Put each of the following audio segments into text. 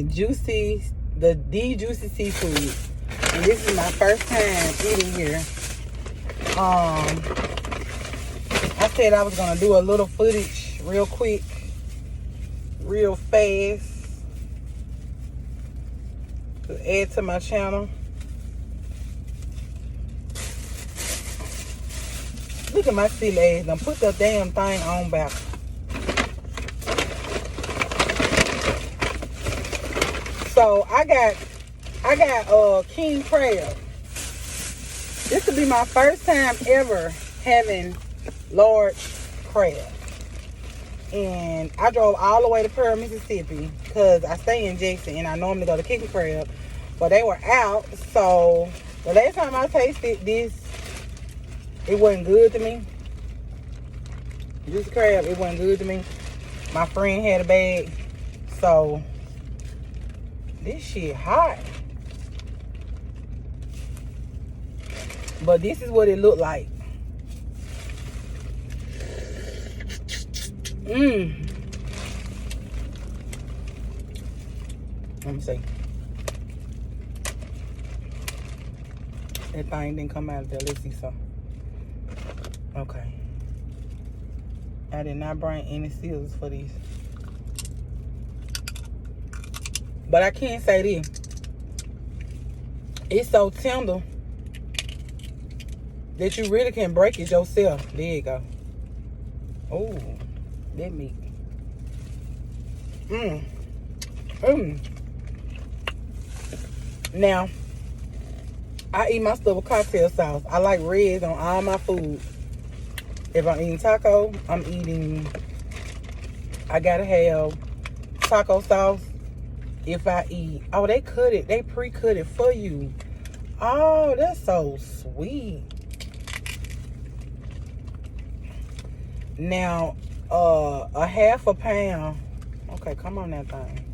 juicy seafood. And this is my first time eating here. I said I was gonna do a little footage real quick, real fast, to add to my channel. Look at my silly ass. Now put the damn thing on back. So I got king crab. This will be my first time ever having large crab. And I drove all the way to Pearl, Mississippi, because I stay in Jackson and I normally go to King Crab, but they were out. So the last time I tasted this, it wasn't good to me. This crab, it wasn't good to me. My friend had a bag. So this shit hot. But this is what it looked like. Let me see. That thing didn't come out of there. Let's see some. Okay. I did not bring any scissors for these. But I can't say this. It's so tender that you really can break it yourself. There you go. Oh, that meat. Now, I eat my stuff with cocktail sauce. I like reds on all my food. If I'm eating taco, I gotta have taco sauce. If I eat, oh, they cut it. They pre-cut it for you. Oh, that's so sweet. Now, a half a pound. Okay, come on that thing.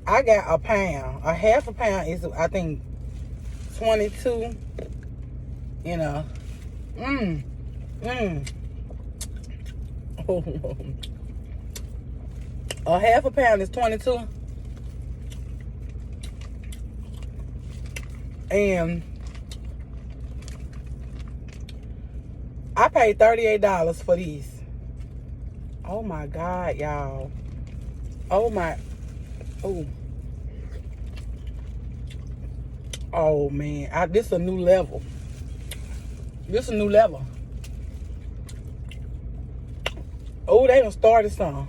I got a pound. A half a pound is, I think, 22. You know. A half a pound is 22. And I paid $38 for these. Oh my God, y'all. Oh man, this a new level. This a new level. Oh, they done started some.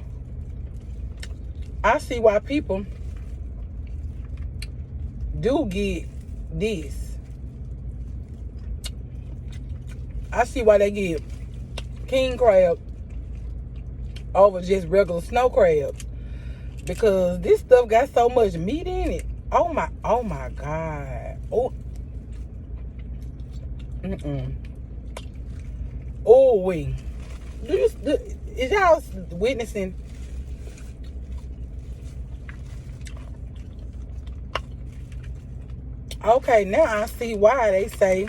I see why people do get this. I see why they get king crab over just regular snow crabs, because this stuff got so much meat in it. Oh my God. Oh. Oh, wait. Is y'all witnessing? Okay, now I see why they say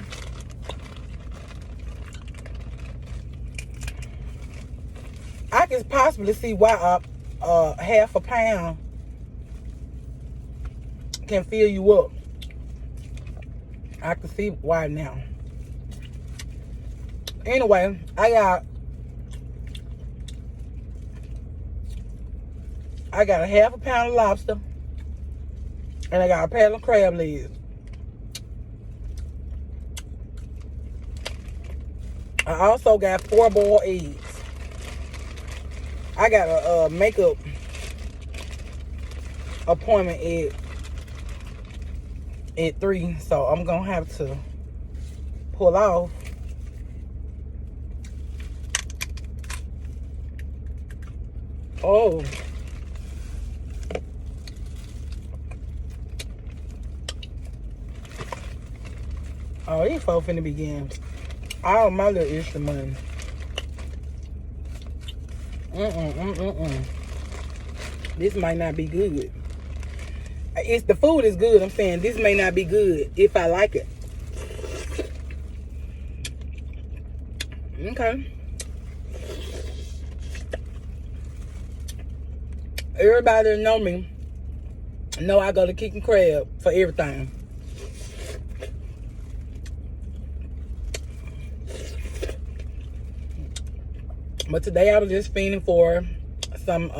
I can possibly see why half a pound can fill you up. I can see why now. Anyway, I got a half a pound of lobster, and I got a pair of crab legs. I also got 4 boiled eggs. I got a makeup appointment at 3, so I'm gonna have to pull off. Oh. Oh, these folks finna begin. All my little extra money. This might not be good. The food is good. I'm saying this may not be good if I like it. Okay. Everybody that know me know I go to Kicking Crab for everything. But today I was just fiending for some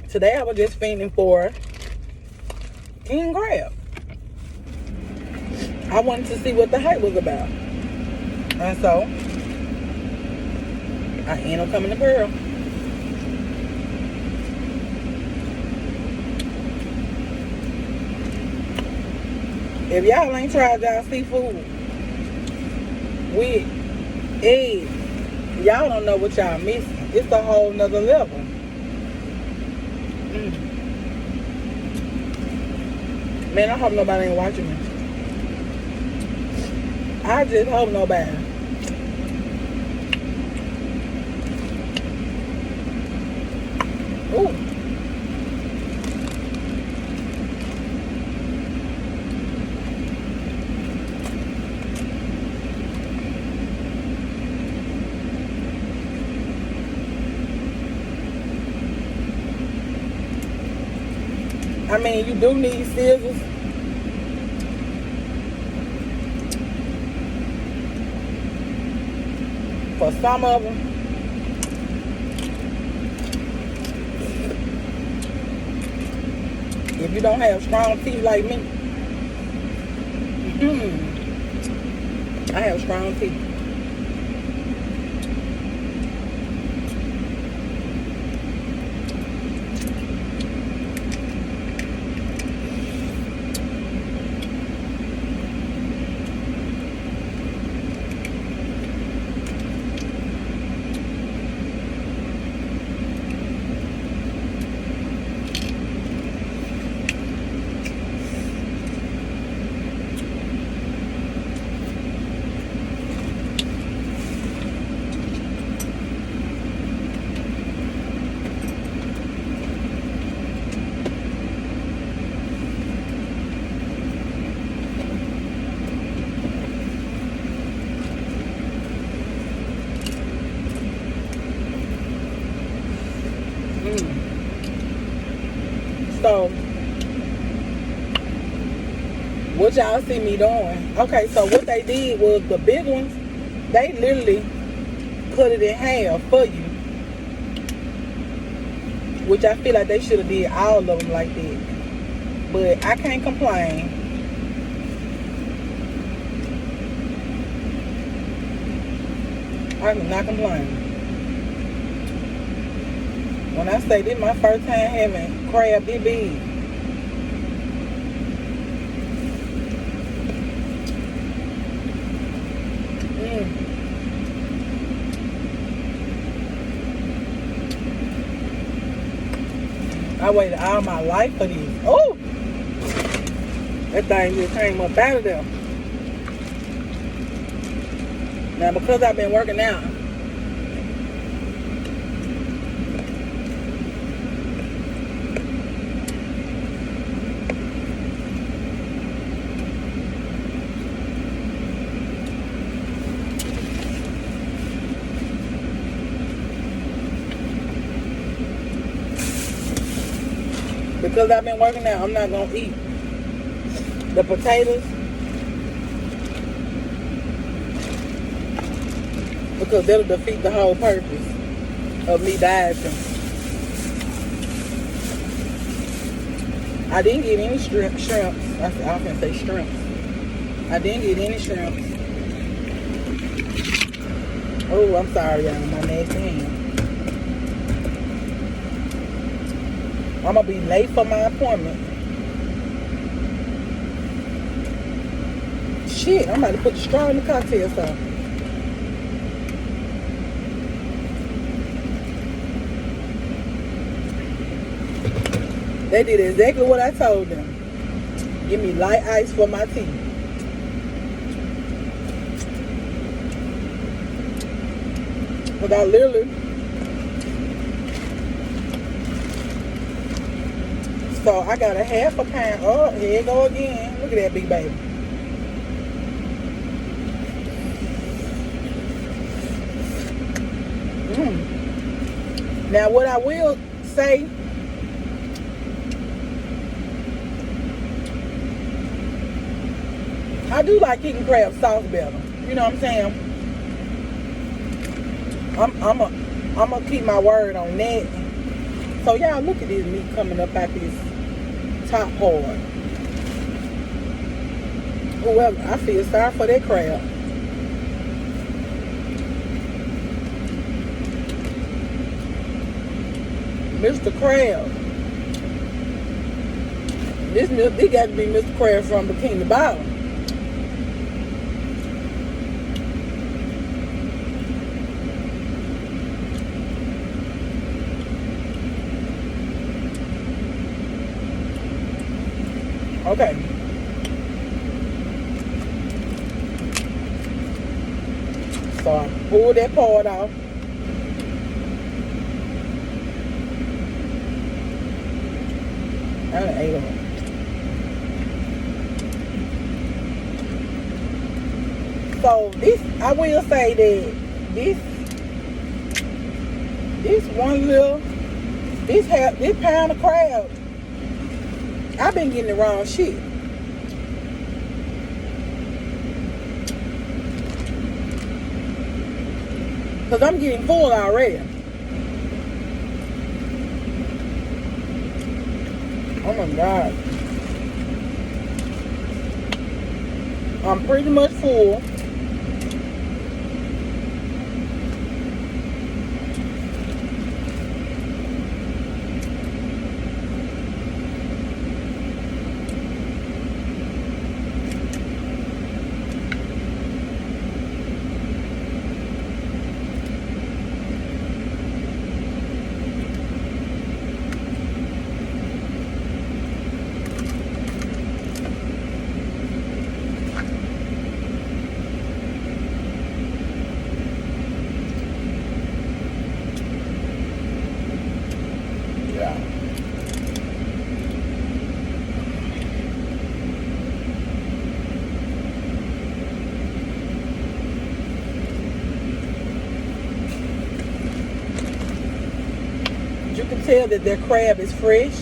today I was just fiending for king crab. I wanted to see what the hype was about. And so I end up coming to Pearl. If y'all ain't tried y'all seafood with eggs, y'all don't know what y'all missing. It's a whole nother level. Man, I hope nobody ain't watching me. I just hope nobody. Ooh. I mean, you do need scissors. For some of them. If you don't have strong teeth like me. I have strong teeth. So, what y'all see me doing? Okay, so what they did was the big ones, they literally cut it in half for you. Which I feel like they should have did all of them like that. But I can't complain. I cannot complain. When I say this is my first time having crab this big. I waited all my life for this. Oh! That thing just came up out of there. Now because I've been working out, I'm not going to eat the potatoes because that'll defeat the whole purpose of me dieting. I didn't get any shrimps. I can say shrimps. I didn't get any shrimps. Oh, I'm sorry, y'all. My nasty hand. I'm going to be late for my appointment. Shit, I'm about to put the straw in the cocktail sauce. They did exactly what I told them. Give me light ice for my tea. But I literally So I got a half a pound. Oh, here it go again. Look at that big baby. Now what I will say, I do like eating crab sauce better. You know what I'm saying? I'm gonna keep my word on that. So y'all look at this meat coming up out this top hard. Oh well, I feel sorry for that crab. Mr. Crab. This got to be Mr. Crab from Bikini Bottom. Okay. So I pulled that part off. I done ate them. So this, I will say that this pound of crab, I've been getting the wrong shit. Cause I'm getting full already. Oh my God. I'm pretty much full. You can tell that their crab is fresh.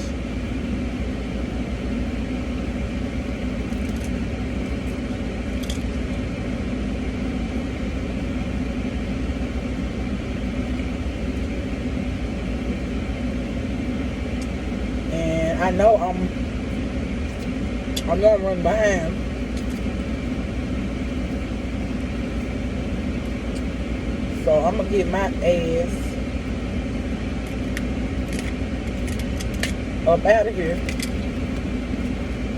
And I know I'm gonna run behind. So I'm gonna get my ass up out of here,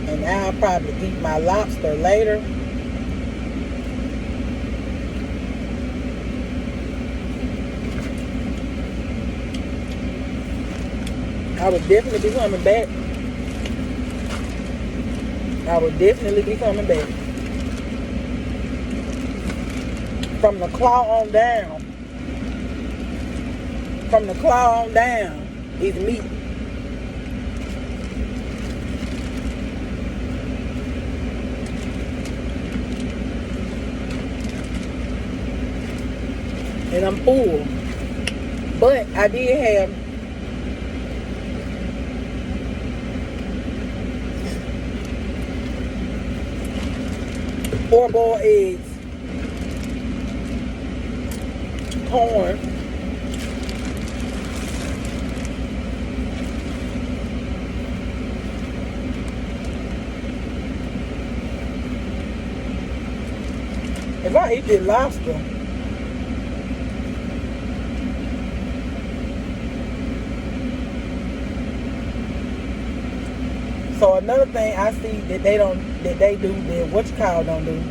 and I'll probably eat my lobster later. I would definitely be coming back. I would definitely be coming back. From the claw on down. From the claw on down is meat. And I'm full. But I did have four boiled eggs, corn, if I eat this lobster, so another thing I see that they do that what you call don't do.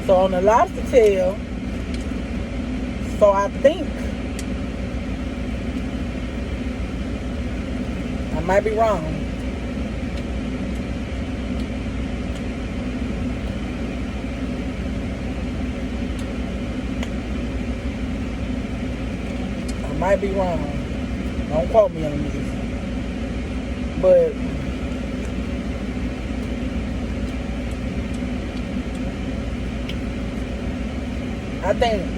So on the lobster tail, so I think, I might be wrong, Might be wrong. Don't quote me on this. But I think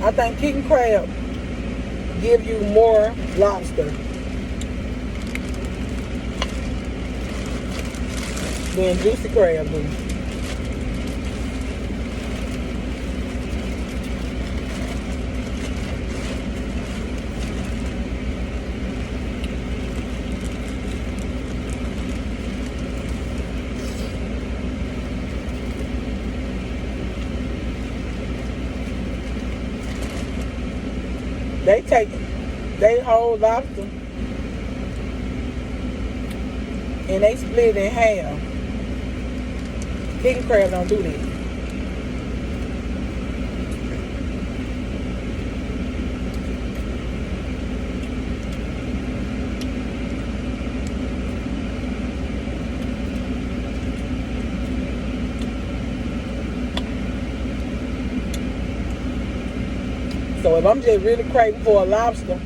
I think king crab give you more lobster than juicy crab do. They take they whole lobster and they split it in half. King crab don't do that. So if I'm just really craving for a lobster,